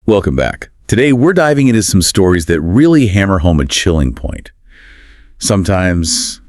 Welcome back. Today, we're diving into some stories that really hammer home a chilling point. Sometimes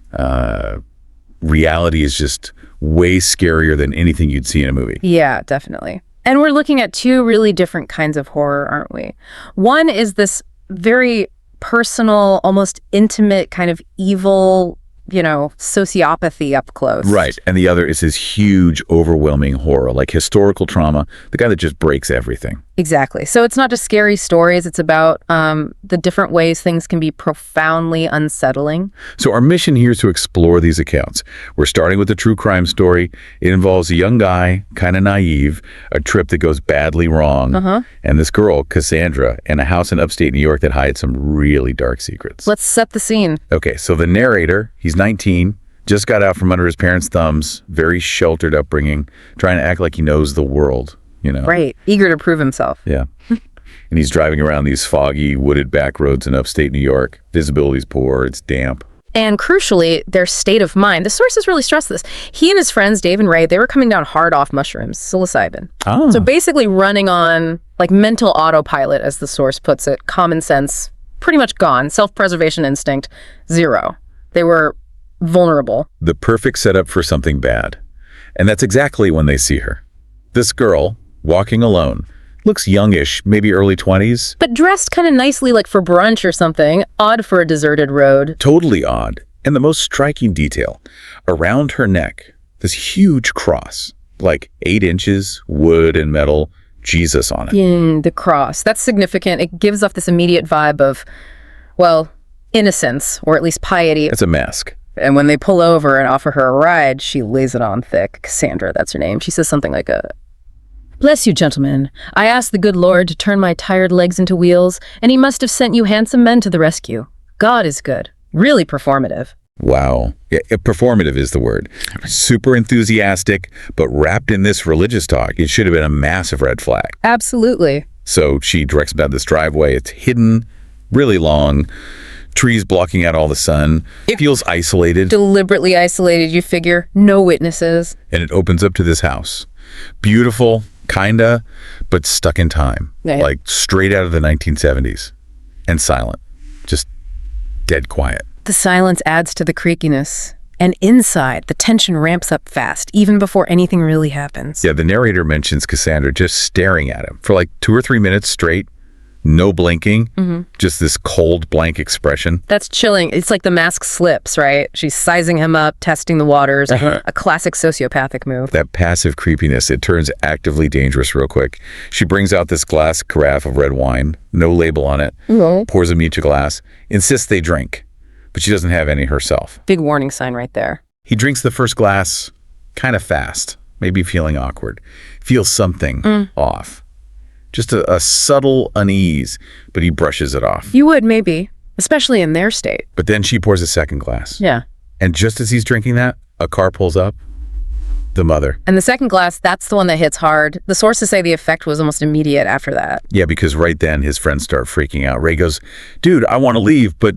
reality is just way scarier than anything you'd see in a movie. Yeah, definitely. And we're looking at two really different kinds of horror, aren't we? One is this very personal, almost intimate kind of evil, sociopathy up close. Right. And the other is this huge, overwhelming horror, like historical trauma, the guy that just breaks everything. Exactly. So it's not just scary stories. It's about the different ways things can be profoundly unsettling. So our mission here is to explore these accounts. We're starting with a true crime story. It involves a young guy, kind of naive, a trip that goes badly wrong, and this girl, Cassandra, in a house in upstate New York that hides some really dark secrets. Let's set the scene. Okay, so the narrator, he's 19, just got out from under his parents' thumbs, very sheltered upbringing, trying to act like he knows the world. Right. Eager to prove himself. Yeah. And he's driving around these foggy, wooded back roads in upstate New York. Visibility's poor, it's damp. And crucially, their state of mind. The sources really stress this. He and his friends, Dave and Ray, they were coming down hard off mushrooms, psilocybin. Oh. So basically running on mental autopilot, as the source puts it, common sense, pretty much gone. Self-preservation instinct, zero. They were vulnerable. The perfect setup for something bad. And that's exactly when they see her. This girl, walking alone, looks youngish, maybe early 20s. But dressed kind of nicely, like for brunch or something. Odd for a deserted road. Totally odd. And the most striking detail, around her neck, this huge cross, like 8 inches, wood and metal, Jesus on it. The cross. That's significant. It gives off this immediate vibe of, innocence, or at least piety. It's a mask. And when they pull over and offer her a ride, she lays it on thick. Cassandra, that's her name. She says something like "Bless you, gentlemen. I asked the good Lord to turn my tired legs into wheels, and he must have sent you handsome men to the rescue. God is good." Really performative. Wow. Yeah, performative is the word. Super enthusiastic, but wrapped in this religious talk. It should have been a massive red flag. Absolutely. So she directs him down this driveway. It's hidden, really long, trees blocking out all the sun. It feels isolated. Deliberately isolated, you figure. No witnesses. And it opens up to this house. Beautiful, kinda, but stuck in time. Yeah. Like straight out of the 1970s. And silent. Just dead quiet. The silence adds to the creakiness. And inside, the tension ramps up fast, even before anything really happens. Yeah, the narrator mentions Cassandra just staring at him for like 2 or 3 minutes straight. No blinking, just this cold, blank expression. That's chilling. It's like the mask slips, right? She's sizing him up, testing the waters, a classic sociopathic move. That passive creepiness, it turns actively dangerous real quick. She brings out this glass carafe of red wine, no label on it, pours them each a glass, insists they drink, but she doesn't have any herself. Big warning sign right there. He drinks the first glass kind of fast, maybe feeling awkward, feels something off. Just a subtle unease, but he brushes it off. You would, maybe, especially in their state. But then she pours a second glass. Yeah. And just as he's drinking that, a car pulls up. The mother. And the second glass, that's the one that hits hard. The sources say the effect was almost immediate after that. Yeah, because right then his friends start freaking out. Ray goes, "Dude, I want to leave, but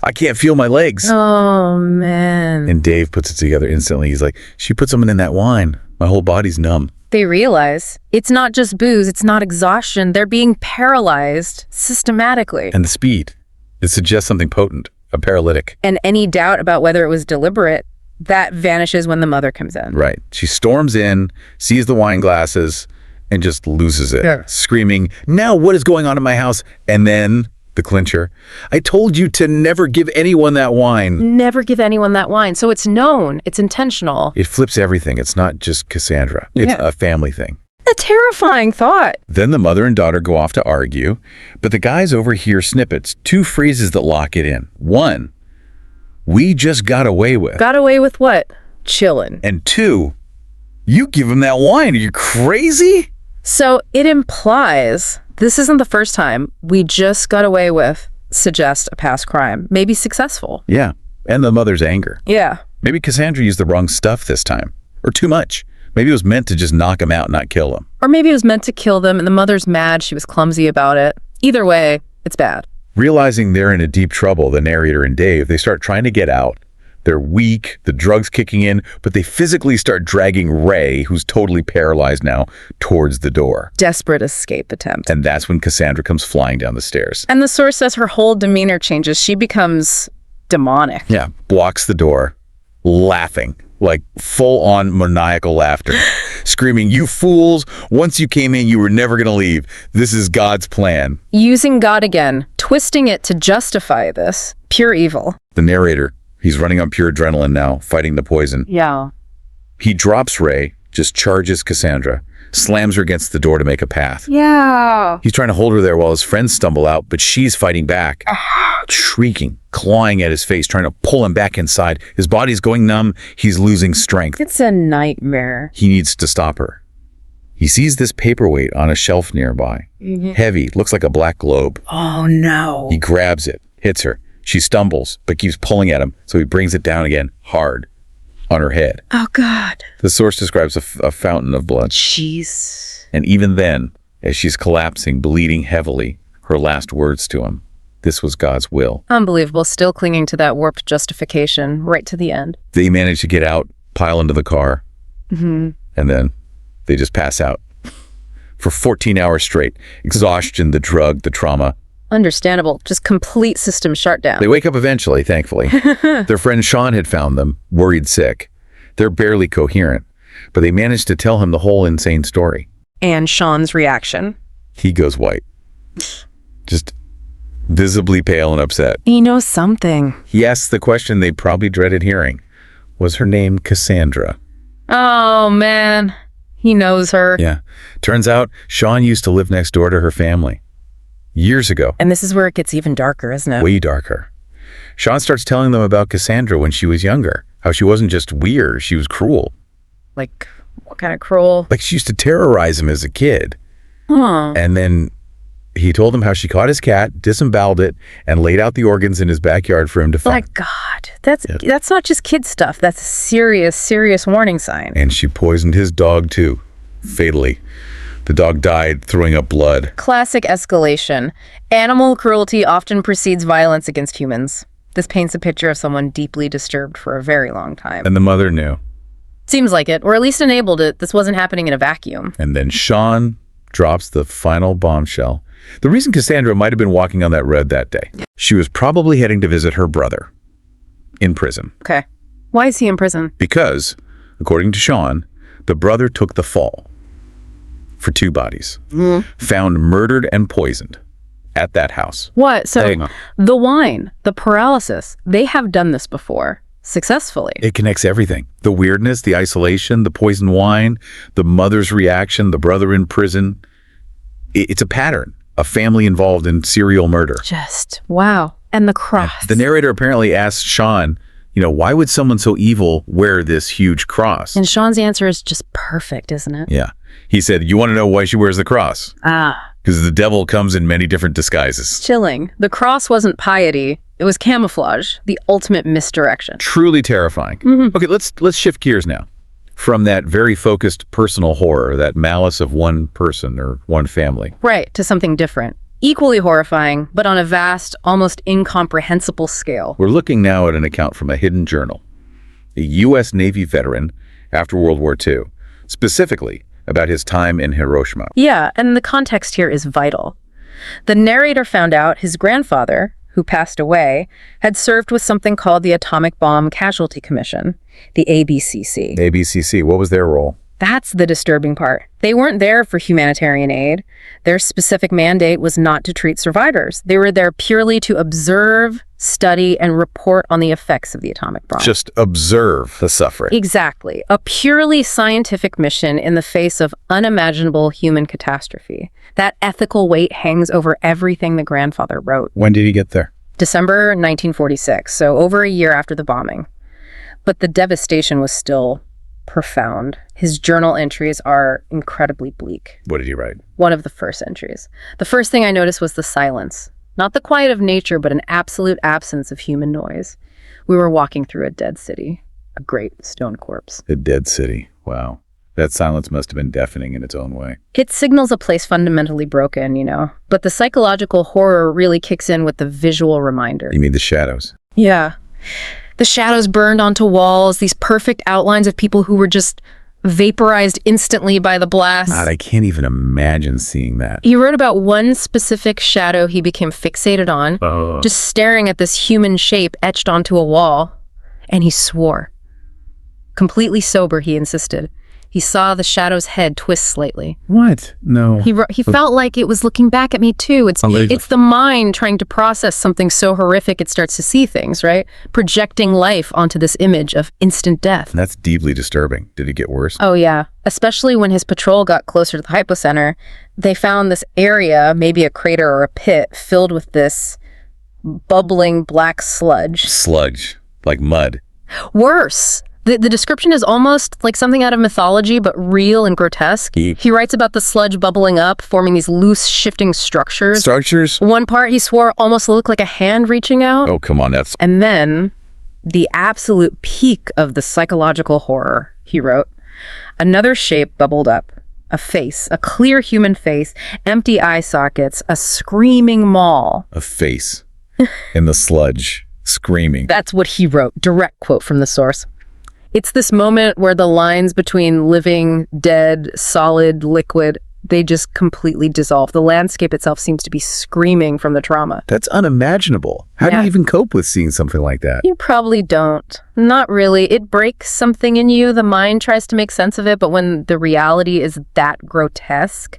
I can't feel my legs." Oh, man. And Dave puts it together instantly. He's like, "She put something in that wine. My whole body's numb." They realize it's not just booze, it's not exhaustion. They're being paralyzed systematically. And the speed. It suggests something potent, a paralytic. And any doubt about whether it was deliberate, that vanishes when the mother comes in. Right. She storms in, sees the wine glasses, and just loses it, screaming, "Now what is going on in my house?" And then the clincher, "I told you to never give anyone that wine." Never give anyone that wine. So it's known. It's intentional. It flips everything. It's not just Cassandra. It's a family thing. A terrifying thought. Then the mother and daughter go off to argue, but the guys overhear snippets, 2 phrases that lock it in. 1, "We just got away with." Got away with what? Chillin'. And 2, "You give him that wine. Are you crazy?" So it implies this isn't the first time we just got away with suggest a past crime. Maybe successful. Yeah. And the mother's anger. Yeah. Maybe Cassandra used the wrong stuff this time. Or too much. Maybe it was meant to just knock him out, not kill him. Or maybe it was meant to kill them and the mother's mad she was clumsy about it. Either way, it's bad. Realizing they're in a deep trouble, the narrator and Dave, they start trying to get out. They're weak, the drug's kicking in, but they physically start dragging Ray, who's totally paralyzed now, towards the door. Desperate escape attempt. And that's when Cassandra comes flying down the stairs. And the source says her whole demeanor changes. She becomes demonic. Yeah, blocks the door, laughing, like full-on maniacal laughter, screaming, "You fools! Once you came in, you were never going to leave. This is God's plan." Using God again, twisting it to justify this. Pure evil. The narrator, he's running on pure adrenaline now, fighting the poison. Yeah. He drops Ray, just charges Cassandra, slams her against the door to make a path. Yeah. He's trying to hold her there while his friends stumble out, but she's fighting back, shrieking, clawing at his face, trying to pull him back inside. His body's going numb. He's losing strength. It's a nightmare. He needs to stop her. He sees this paperweight on a shelf nearby. Heavy, looks like a black globe. Oh, no. He grabs it, hits her. She stumbles, but keeps pulling at him, so he brings it down again, hard, on her head. Oh, God. The source describes a fountain of blood. Jeez. And even then, as she's collapsing, bleeding heavily, her last words to him, "This was God's will." Unbelievable. Still clinging to that warped justification right to the end. They manage to get out, pile into the car, and then they just pass out. For 14 hours straight. Exhaustion, the drug, the trauma. Understandable. Just complete system shutdown. They wake up eventually, thankfully. Their friend Sean had found them, worried sick. They're barely coherent, but they managed to tell him the whole insane story. And Sean's reaction? He goes white. Just visibly pale and upset. He knows something. He asks the question they probably dreaded hearing. Was her name Cassandra? Oh, man. He knows her. Yeah. Turns out Sean used to live next door to her family. Years ago. And this is where it gets even darker, isn't it? Way darker. Sean starts telling them about Cassandra when she was younger. How she wasn't just weird, she was cruel. Like, what kind of cruel? Like she used to terrorize him as a kid. Huh. And then he told him how she caught his cat, disemboweled it, and laid out the organs in his backyard for him to find. My God. That's not just kid stuff. That's a serious, serious warning sign. And she poisoned his dog too, fatally. The dog died, throwing up blood. Classic escalation. Animal cruelty often precedes violence against humans. This paints a picture of someone deeply disturbed for a very long time. And the mother knew. Seems like it, or at least enabled it. This wasn't happening in a vacuum. And then Sean drops the final bombshell. The reason Cassandra might have been walking on that road that day, she was probably heading to visit her brother in prison. Okay. Why is he in prison? Because, according to Sean, the brother took the fall for 2 bodies, found murdered and poisoned at that house. What? So Hang on. the wine, the paralysis, they have done this before successfully. It connects everything. The weirdness, the isolation, the poisoned wine, the mother's reaction, the brother in prison. It's a pattern. A family involved in serial murder. Just, wow. And the cross. The narrator apparently asked Sean, why would someone so evil wear this huge cross? And Sean's answer is just perfect, isn't it? Yeah. He said, "You want to know why she wears the cross? Because the devil comes in many different disguises." Chilling. The cross wasn't piety. It was camouflage. The ultimate misdirection. Truly terrifying. Okay, let's shift gears now. From that very focused personal horror, that malice of one person or one family. Right, to something different. Equally horrifying, but on a vast, almost incomprehensible scale. We're looking now at an account from a hidden journal. A U.S. Navy veteran after World War II, specifically about his time in Hiroshima. Yeah, and the context here is vital. The narrator found out his grandfather, who passed away, had served with something called the Atomic Bomb Casualty Commission, the ABCC. ABCC, what was their role? That's the disturbing part. They weren't there for humanitarian aid. Their specific mandate was not to treat survivors. They were there purely to observe, study, and report on the effects of the atomic bomb. Just observe the suffering. Exactly. A purely scientific mission in the face of unimaginable human catastrophe. That ethical weight hangs over everything the grandfather wrote. When did he get there? December 1946, so over a year after the bombing. But the devastation was still profound. His journal entries are incredibly bleak. What did he write? One of the first entries. The first thing I noticed was the silence. Not the quiet of nature, but an absolute absence of human noise. We were walking through a dead city, a great stone corpse. A dead city. Wow. That silence must have been deafening in its own way. It signals a place fundamentally broken, but the psychological horror really kicks in with the visual reminder. You mean the shadows? Yeah. The shadows burned onto walls, these perfect outlines of people who were just vaporized instantly by the blast. God, I can't even imagine seeing that. He wrote about one specific shadow he became fixated on, just staring at this human shape etched onto a wall, and he swore. Completely sober, he insisted. He saw the shadow's head twist slightly. What? No. He felt like it was looking back at me too. It's the mind trying to process something so horrific it starts to see things, right? Projecting life onto this image of instant death. That's deeply disturbing. Did it get worse? Oh yeah. Especially when his patrol got closer to the hypocenter, they found this area, maybe a crater or a pit, filled with this bubbling black sludge. Sludge. Like mud. Worse. The description is almost like something out of mythology, but real and grotesque. He writes about the sludge bubbling up, forming these loose, shifting structures. Structures? One part, he swore, almost looked like a hand reaching out. Oh, come on, that's... And then, the absolute peak of the psychological horror, he wrote. Another shape bubbled up. A face, a clear human face, empty eye sockets, a screaming maul. A face. In the sludge. Screaming. That's what he wrote. Direct quote from the source. It's this moment where the lines between living, dead, solid, liquid, they just completely dissolve. The landscape itself seems to be screaming from the trauma. That's unimaginable. How do you even cope with seeing something like that? You probably don't. Not really. It breaks something in you. The mind tries to make sense of it, but when the reality is that grotesque,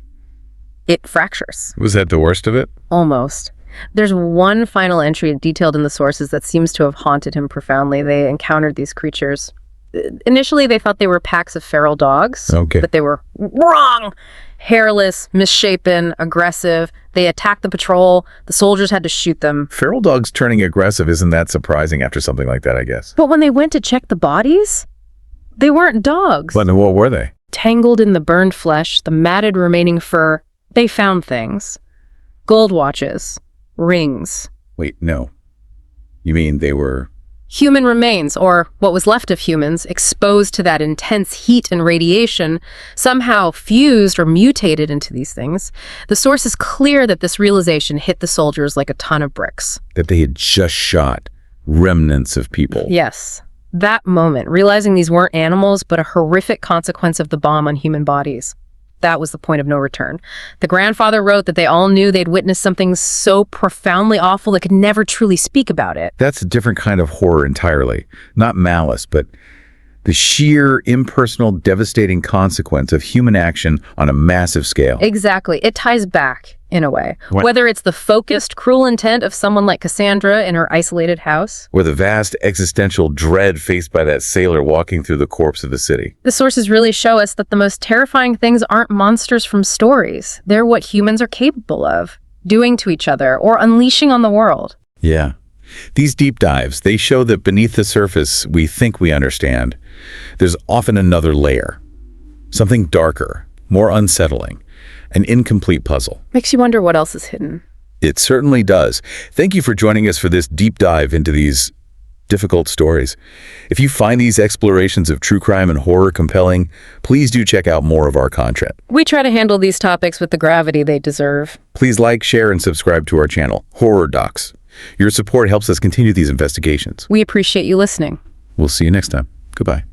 it fractures. Was that the worst of it? Almost. There's one final entry detailed in the sources that seems to have haunted him profoundly. They encountered these creatures. Initially, they thought they were packs of feral dogs, but they were wrong. Hairless, misshapen, aggressive. They attacked the patrol. The soldiers had to shoot them. Feral dogs turning aggressive isn't that surprising after something like that, I guess. But when they went to check the bodies, they weren't dogs. But what were they? Tangled in the burned flesh, the matted remaining fur, they found things. Gold watches, rings. Wait, no. You mean they were... Human remains, or what was left of humans, exposed to that intense heat and radiation, somehow fused or mutated into these things. The source is clear that this realization hit the soldiers like a ton of bricks. That they had just shot remnants of people. Yes. That moment, realizing these weren't animals, but a horrific consequence of the bomb on human bodies. That was the point of no return. The grandfather wrote that they all knew they'd witnessed something so profoundly awful they could never truly speak about it. That's a different kind of horror entirely. Not malice, but the sheer, impersonal, devastating consequence of human action on a massive scale. Exactly. It ties back, in a way. Whether it's the focused, cruel intent of someone like Cassandra in her isolated house, or the vast existential dread faced by that sailor walking through the corpse of the city. The sources really show us that the most terrifying things aren't monsters from stories. They're what humans are capable of, doing to each other, or unleashing on the world. Yeah. These deep dives, they show that beneath the surface we think we understand, there's often another layer. Something darker, more unsettling, an incomplete puzzle. Makes you wonder what else is hidden. It certainly does. Thank you for joining us for this deep dive into these difficult stories. If you find these explorations of true crime and horror compelling, please do check out more of our content. We try to handle these topics with the gravity they deserve. Please like, share, and subscribe to our channel, Horror Docx. Your support helps us continue these investigations. We appreciate you listening. We'll see you next time. Goodbye.